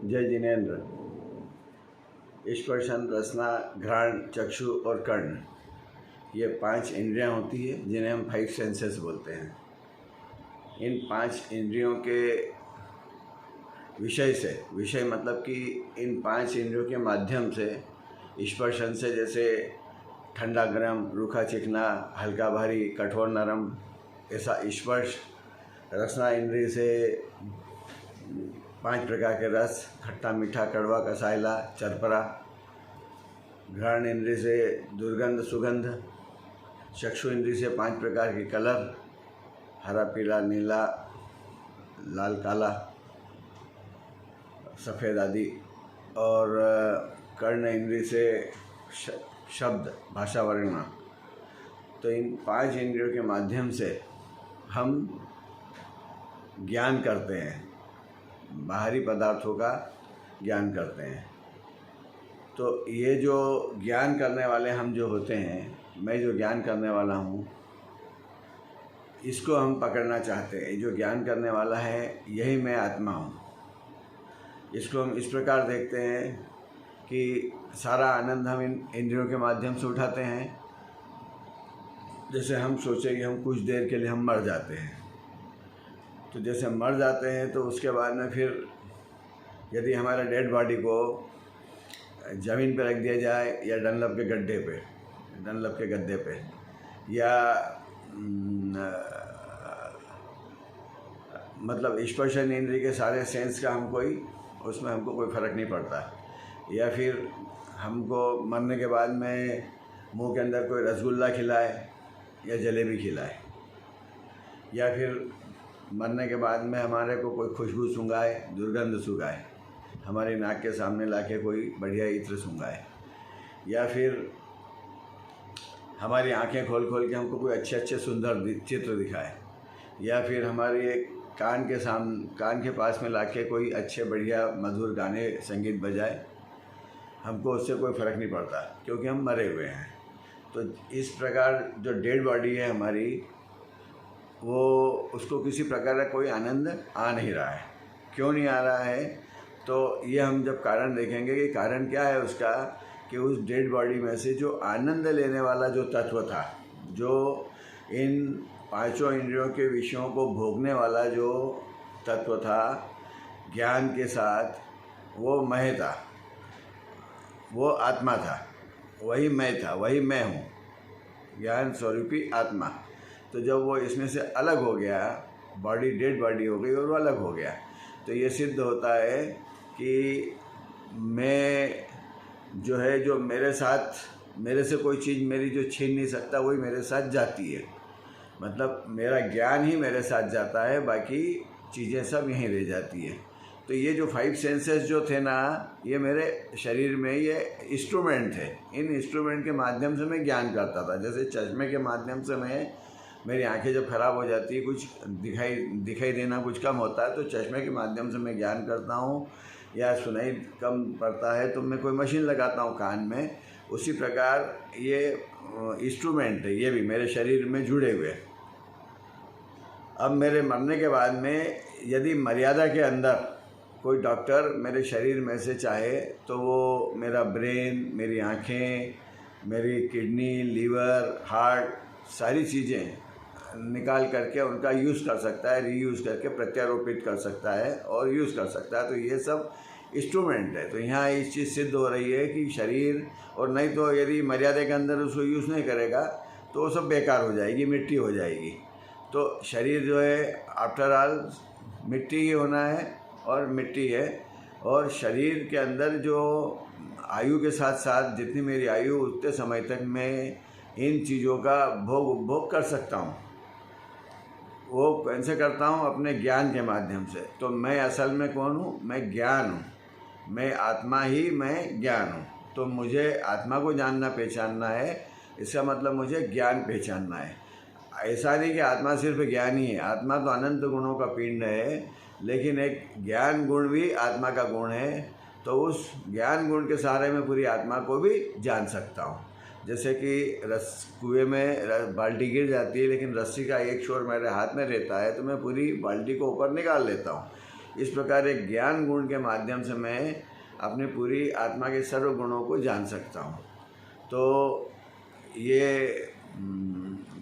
जय जिनेन्द्र। स्पर्शन, रसना, घ्राण, चक्षु और कर्ण, ये 5 इंद्रियां होती है जिन्हें हम 5 सेंसेस बोलते हैं। इन 5 इंद्रियों के विषय मतलब कि इन 5 इंद्रियों के माध्यम से स्पर्शन से, जैसे ठंडा गर्म, रूखा चिकना, हल्का भारी, कठोर नरम, ऐसा स्पर्श। रसना इंद्रिय से 5 प्रकार के रस, खट्टा मीठा, कड़वा, कसाइला, चरपरा। घ्राण इंद्रिय से दुर्गंध सुगंध। चक्षु इंद्रिय से 5 प्रकार के कलर, हरा पीला नीला लाल काला सफ़ेद आदि। और कर्ण इंद्रिय से शब्द भाषा वर्णना। तो इन 5 इंद्रियों के माध्यम से हम ज्ञान करते हैं, बाहरी पदार्थों का ज्ञान करते हैं। तो ये जो ज्ञान करने वाले हम जो होते हैं, मैं जो ज्ञान करने वाला हूँ, इसको हम पकड़ना चाहते हैं। जो ज्ञान करने वाला है यही मैं आत्मा हूँ। इसको हम इस प्रकार देखते हैं कि सारा आनंद हम इन इंद्रियों के माध्यम से उठाते हैं। जैसे हम सोचें कि हम कुछ देर के लिए हम मर जाते हैं, तो जैसे मर जाते हैं तो उसके बाद में फिर यदि हमारे डेड बॉडी को ज़मीन पे रख दिया जाए या डनलप के गद्दे पे या मतलब स्पर्शन इंद्रिय के सारे सेंस का उसमें हमको कोई फ़र्क नहीं पड़ता। या फिर हमको मरने के बाद में मुंह के अंदर कोई रसगुल्ला खिलाए या जलेबी खिलाए, या फिर मरने के बाद में हमारे को कोई खुशबू सूंघाए, दुर्गंध सूंघाए, हमारी नाक के सामने लाके कोई बढ़िया इत्र सूंघाए, या फिर हमारी आंखें खोल के हमको कोई अच्छे सुंदर चित्र दिखाए, या फिर हमारे कान के पास में लाके कोई अच्छे बढ़िया मधुर गाने संगीत बजाए, हमको उससे कोई फ़र्क नहीं पड़ता क्योंकि हम मरे हुए हैं। तो इस प्रकार जो डेड बॉडी है हमारी, वो उसको किसी प्रकार का कोई आनंद आ नहीं रहा है। क्यों नहीं आ रहा है? तो ये हम जब कारण देखेंगे कि कारण क्या है उसका, कि उस डेड बॉडी में से जो आनंद लेने वाला जो तत्व था, जो इन 5 इंद्रियों के विषयों को भोगने वाला जो तत्व था ज्ञान के साथ, वो मैं था, वो आत्मा था, वही मैं था, वही मैं हूँ, ज्ञान स्वरूपी आत्मा। तो जब वो इसमें से अलग हो गया, बॉडी डेड बॉडी हो गई और वो अलग हो गया, तो ये सिद्ध होता है कि मैं जो है, जो मेरे से कोई चीज़ मेरी जो छीन नहीं सकता, वही मेरे साथ जाती है। मतलब मेरा ज्ञान ही मेरे साथ जाता है, बाकी चीज़ें सब यहीं रह जाती है। तो ये जो 5 सेंसेस जो थे ना, ये मेरे शरीर में ये इंस्ट्रूमेंट थे। इन इंस्ट्रूमेंट के माध्यम से मैं ज्ञान करता था। जैसे चश्मे के माध्यम से मेरी आंखें जब ख़राब हो जाती है, कुछ दिखाई देना कुछ कम होता है, तो चश्मे के माध्यम से मैं ज्ञान करता हूँ। या सुनाई कम पड़ता है तो मैं कोई मशीन लगाता हूँ कान में। उसी प्रकार ये इंस्ट्रूमेंट है, ये भी मेरे शरीर में जुड़े हुए। अब मेरे मरने के बाद में यदि मर्यादा के अंदर कोई डॉक्टर मेरे शरीर में से चाहे, तो वो मेरा ब्रेन, मेरी आँखें, मेरी किडनी, लीवर, हार्ट, सारी चीज़ें निकाल करके उनका यूज़ कर सकता है, रीयूज़ करके प्रत्यारोपित कर सकता है और यूज़ कर सकता है। तो ये सब इंस्ट्रूमेंट है। तो यहाँ इस चीज़ सिद्ध हो रही है कि शरीर, और नहीं तो यदि मर्यादा के अंदर उसको यूज़ नहीं करेगा तो वो सब बेकार हो जाएगी, मिट्टी हो जाएगी। तो शरीर जो है आफ्टर ऑल मिट्टी ही होना है और मिट्टी है। और शरीर के अंदर जो आयु के साथ साथ जितनी मेरी आयु, उतने समय तक मैं इन चीज़ों का उपभोग कर सकता हूँ। वो कैसे करता हूँ? अपने ज्ञान के माध्यम से। तो मैं असल में कौन हूँ? मैं ज्ञान हूँ, मैं आत्मा ही मैं ज्ञान हूँ। तो मुझे आत्मा को जानना पहचानना है, इसका मतलब मुझे ज्ञान पहचानना है। ऐसा नहीं कि आत्मा सिर्फ ज्ञान ही है। आत्मा तो अनंत गुणों का पिंड है, लेकिन एक ज्ञान गुण भी आत्मा का गुण है। तो उस ज्ञान गुण के सहारे में पूरी आत्मा को भी जान सकता हूँ। जैसे कि कुएं में बाल्टी गिर जाती है, लेकिन रस्सी का एक छोर मेरे हाथ में रहता है, तो मैं पूरी बाल्टी को ऊपर निकाल लेता हूँ। इस प्रकार एक ज्ञान गुण के माध्यम से मैं अपनी पूरी आत्मा के सर्व गुणों को जान सकता हूँ। तो ये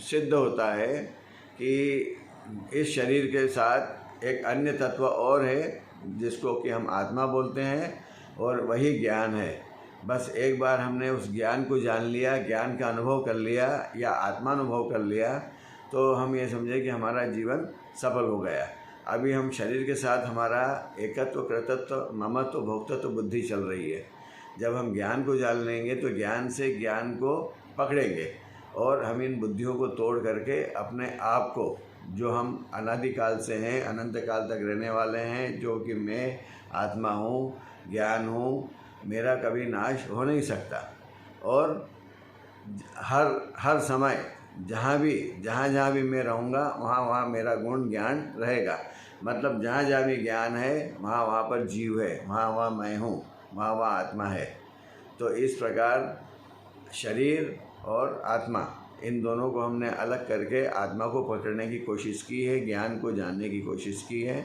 सिद्ध होता है कि इस शरीर के साथ एक अन्य तत्व और है जिसको कि हम आत्मा बोलते हैं, और वही ज्ञान है। बस एक बार हमने उस ज्ञान को जान लिया, ज्ञान का अनुभव कर लिया या आत्मानुभव कर लिया, तो हम ये समझे कि हमारा जीवन सफल हो गया। अभी हम शरीर के साथ हमारा एकत्व, कृतत्व, ममत्व, भोक्तत्व बुद्धि चल रही है। जब हम ज्ञान को जान लेंगे तो ज्ञान से ज्ञान को पकड़ेंगे और हम इन बुद्धियों को तोड़ करके अपने आप को, जो हम अनादिकाल से हैं, अनंत काल तक रहने वाले हैं, जो कि मैं आत्मा हूँ, ज्ञान हूँ, मेरा कभी नाश हो नहीं सकता, और हर समय जहाँ भी मैं रहूँगा वहाँ मेरा गुण ज्ञान रहेगा। मतलब जहाँ भी ज्ञान है वहाँ पर जीव है, वहाँ मैं हूँ, वहाँ आत्मा है। तो इस प्रकार शरीर और आत्मा, इन दोनों को हमने अलग करके आत्मा को पकड़ने की कोशिश की है, ज्ञान को जानने की कोशिश की है।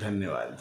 धन्यवाद।